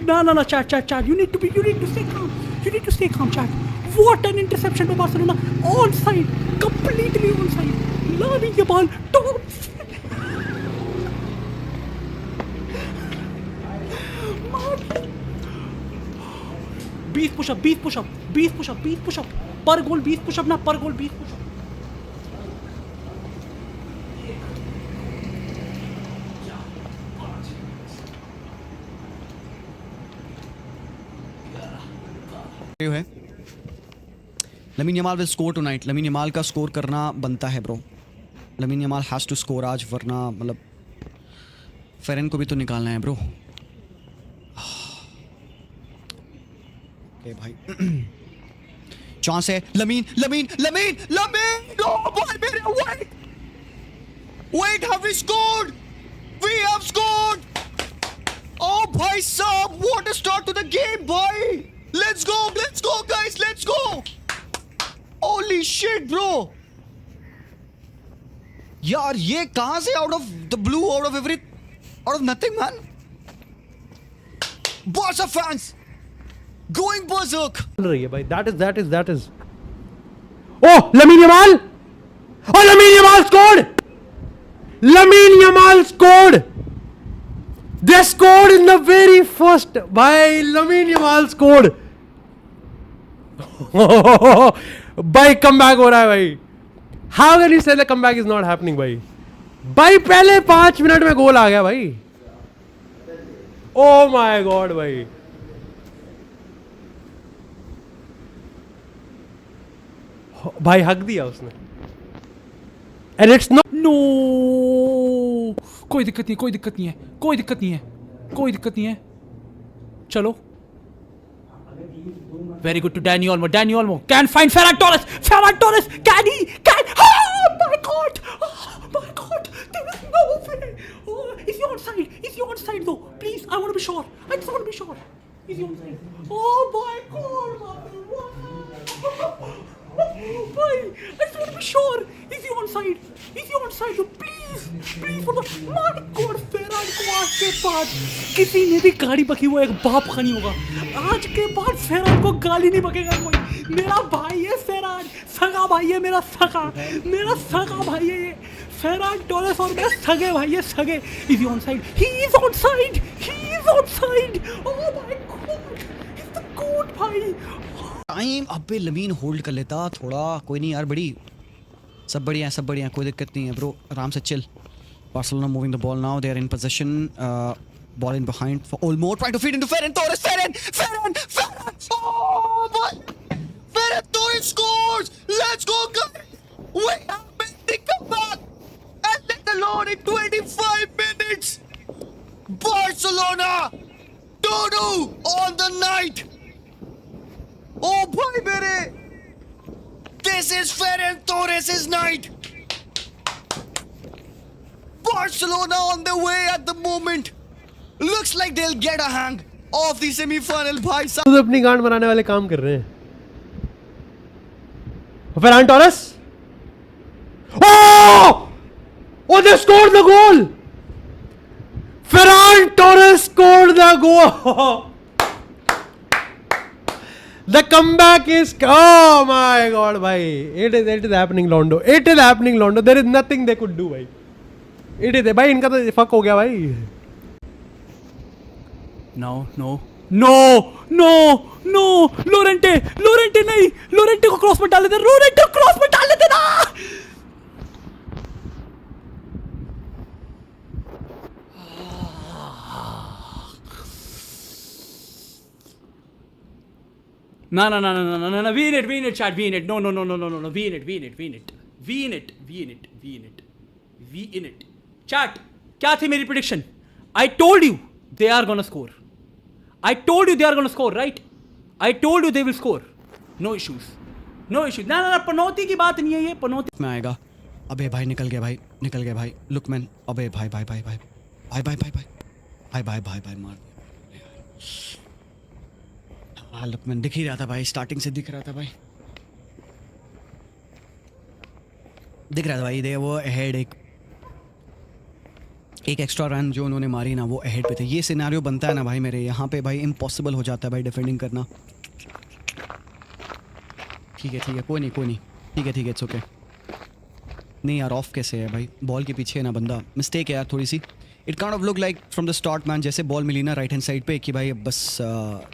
No, chat. You need to stay calm. You need to stay calm, chat. What an interception by Barcelona. Onside. Completely onside. Lamine Yamal. Top. 20 push-up. Per goal 20 push-up ना, per goal 20 push-up. है Lamine Yamal will score tonight. Lamine Yamal का score करना बनता है bro. Lamine Yamal has to score आज, वरना मतलब Ferran को भी तो निकालना है ब्रो. ओके भाई, चांस है. लमीन. नो बॉल मेरे. Wait have we scored. We have scored. ओ भाई साहब, what a start to the game भाई. Let's go guys, let's go. Holy shit bro. यार ये कहां से out of the blue, out of nothing man. Barca fans going berserk. रही है भाई. That is. Oh, Lamine Yamal. Oh, Lamine Yamal scored. They scored in the very first. Bhai, Lamine Yamal scored. भाई comeback हो रहा है भाई. How can you say the comeback is not happening भाई? भाई पहले 5 मिनट में गोल आ गया भाई. Oh my god भाई. भाई हक दिया उसने. And it's not. No. कोई दिक्कत नहीं है. चलो. Very good to Dani Olmo. Can find Ferran Torres. Can he? Oh my god. There is no way. Oh, is he onside though? Please, I want to be sure. I just want to be sure. Is he onside? Oh my god. Bhai, I just want to be sure. Is he onside though? Please for the. My god, Ferran को आज के बाद किसी ने भी गाली बकी वो एक बाप का नहीं होगा. आज के बाद फेरान को गाली नहीं बकेगा कोई. मेरा भाई है फेरान. सगा भाई है मेरा सगा भाई है ये. फेरान टोरेस और मेरा सगे भाई है सगे. Is he onside? He is onside. Oh my god. He's the goat भाई. टाइम अबे लमीन होल्ड कर लेता थोड़ा. कोई नहीं यार, बड़ी सब बढ़िया, कोई दिक्कत नहीं है ब्रो. आराम से chill. Barcelona moving the ball now. They are in possession. Ball in behind for Olmo, trying to feed into Ferran Torres. Ferran! Oh boy! Ferran Torres scores! Let's go guys! We have made the comeback! And let alone in 25 minutes! Barcelona! 2-2 on the night! Oh boy mere! This is Ferran Torres' night! Barcelona on the way at the moment. Looks like they'll get a hang of the semi-final भाई साहब. खुद अपनी गांड बनाने वाले काम कर रहे हैं. Ferran Torres. Oh, they scored the goal. Ferran Torres scored the goal. The comeback is. Oh my god bhai. It is happening Londo. There is nothing they could do bhai. It is भाई इनका तो fuck हो गया भाई. No. Lorente नहीं. Lorente को cross में डाल देते ना. No. Win it, chat. Win it. No. Win it. Chat, क्या थी मेरी prediction? I told you they are gonna score. Right? I told you they will score. No issues. ना पनौती की बात नहीं है ये. पनौती में आएगा. अबे भाई निकल गया भाई. लुकमैन. अबे भाई मार. लुकमैन दिख ही रहा था भाई. स्टार्टिंग से दिख रहा था भाई. दे वो हेड एक. एक एक्स्ट्रा रन जो उन्होंने मारी ना वो अहेड पे थे. ये सिनेरियो बनता है ना भाई मेरे यहाँ पे भाई इम्पॉसिबल हो जाता है भाई डिफेंडिंग करना. ठीक है कोई नहीं ठीक है इट्स ओके. नहीं यार ऑफ कैसे है भाई, बॉल के पीछे है ना बंदा. मिस्टेक है यार थोड़ी सी. It kind of look like from the start man जैसे बॉल मिली ना राइट हैंड साइड पे कि भाई बस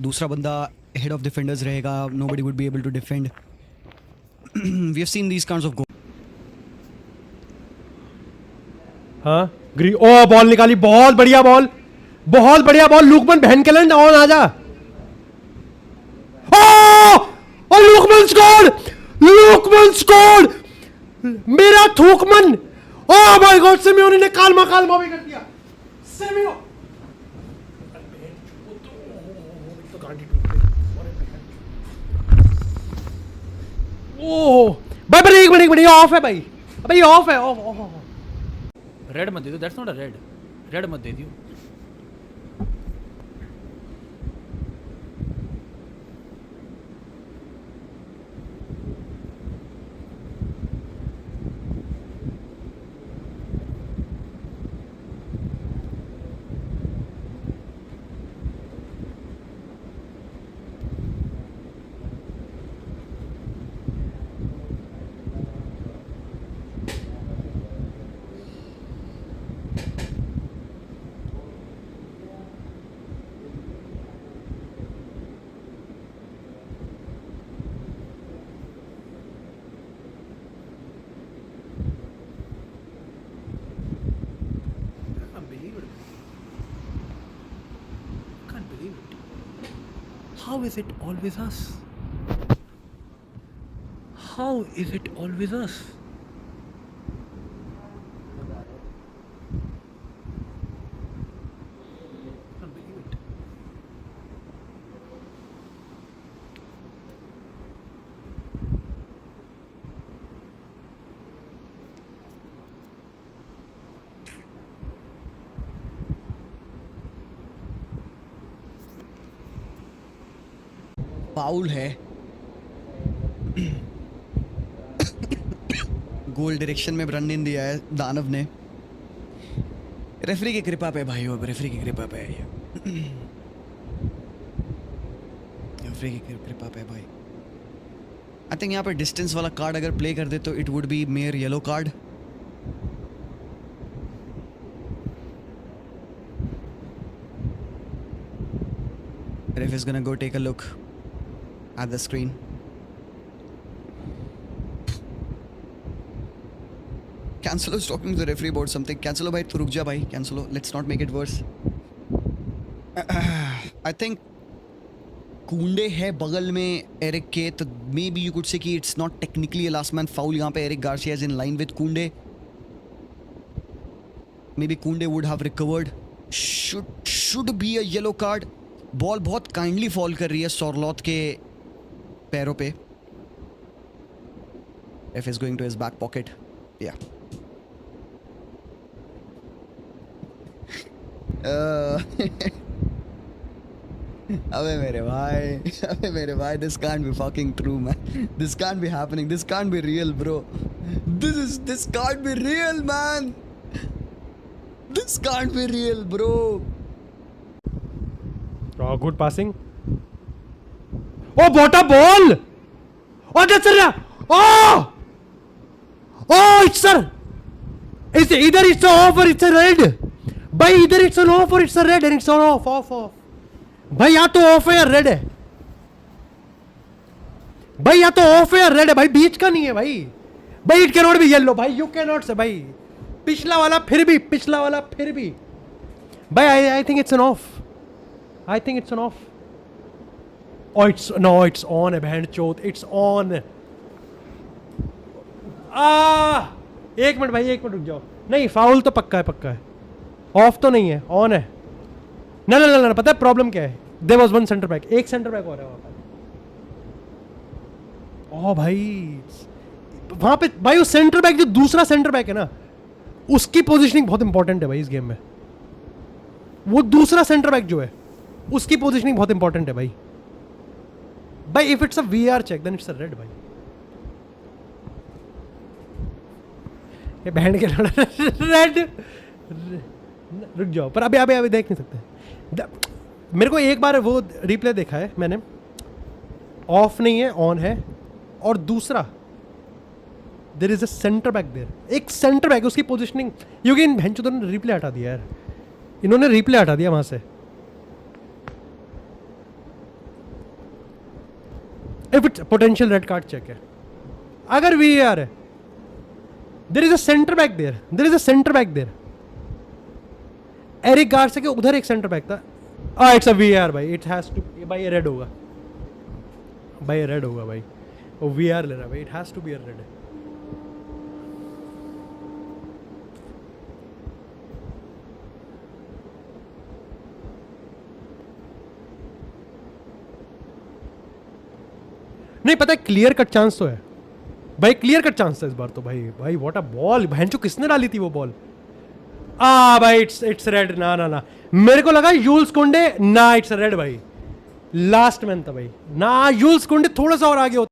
दूसरा बंदा हेड ऑफ डिफेंडर्स रहेगा. Nobody would be able to defend. We have seen these kinds of goal. हाँ ग्री ओ बॉल निकाली, बहुत बढ़िया बॉल, बहुत बढ़िया बॉल. लुकमन बहन के लैंड ऑन आजा. ओ लुकमन स्कोर्ड, लुकमन स्कोर्ड. मेरा थूकमन. ओ माय गॉड सिमियोनी ने कालमा भी कर दिया. सिमियो ओह भाई एक मिनट ऑफ है भाई ऑफ है. ऑफ रेड मत दे दो, that's not a red. Red मत दे दियो. How is it always us? How is it always us? Can't believe it. Foul है. गोल डायरेक्शन में रन इन दिया है दानव ने. रेफरी की कृपा पे भाई, वो रेफरी की कृपा पे है. रेफरी की कृपा पे भाई. आई थिंक यहाँ पे डिस्टेंस वाला कार्ड अगर प्ले कर दे तो it would be mayor yellow card. Ref is gonna go take a look at the screen. Cancelo is talking to the referee about something. Cancelo भाई तू रुक जा भाई. Cancelo, let's not make it worse. I think कुंडे है बगल में Eric के, तो may be you could say कि it's not technically a last man foul. यहाँ पे Eric Garcia is in line with कुंडे. मे बी कुंडे would have recovered. Should be a yellow card. Ball बहुत काइंडली फॉल कर रही है सोरलॉथ के पैरों पे. F is going to his back pocket. Yeah. अबे मेरे भाई, this can't be fucking true, man. This can't be happening. This can't be real, bro. This can't be real, man. This can't be real, bro. Oh, good passing. Oh, what a ball! Oh, that's a oh! Oh, it's sir. It's either it's a off or it's a red. भाई either it's an off or it's a red and it's an off. भाई या तो of है या red है. भाई या तो ऑफ है या रेड है भाई, बीच का नहीं है भाई. भाई it can not be yellow भाई, यू कैन नॉट से भाई. पिछला वाला फिर भी भाई I think it's an of. I think it's an off. Oh, it's on, बहन चोत, it's on. एक मिनट रुक जाओ. नहीं फाउल तो पक्का है. ऑफ तो नहीं है, ऑन है. ना पता है प्रॉब्लम क्या है. There was one centre back, एक सेंटर बैक हो रहा है वहां पर. ओ भाई वहां पे भाई वो सेंटर बैक जो दूसरा सेंटर बैक है ना, उसकी पोजीशनिंग बहुत इंपॉर्टेंट है भाई इस गेम में. वो दूसरा सेंटर बैक जो है उसकी पोजीशनिंग बहुत इंपॉर्टेंट है भाई. If it's a VAR check then it's a red भाई. ये बहन के रेड रुक जाओ, पर अभी अभी अभी देख नहीं सकते। मेरे को एक बार वो रिप्ले देखा है मैंने, ऑफ नहीं है, ऑन है। और दूसरा, देर इज अ सेंटर बैक देर, एक सेंटर बैक, उसकी पोजिशनिंग, क्योंकि इन भैंचोदों ने रिप्ले हटा दिया यार, इन्होंने रिप्ले हटा दिया वहां से। If it's potential red card check है, अगर VAR है, there is a centre back there, there is a centre back there. Eric Garcia के उधर एक सेंटर बैक था। इट्स अ VAR भाई, इट हैज टू, भाई ये रेड होगा भाई, ये रेड होगा भाई, वो VAR ले रहा है भाई, it has to be a red. नहीं पता है, क्लियर कट चांस तो है भाई, क्लियर कट चांस था इस बार तो भाई। भाई व्हाट अ बॉल, भैंचो किसने डाली थी वो बॉल? भाई इट्स रेड। ना ना ना, मेरे को लगा यूल्स कोंडे, ना इट्स रेड भाई, लास्ट मैन था भाई ना। यूल्स कोंडे थोड़ा सा और आगे होता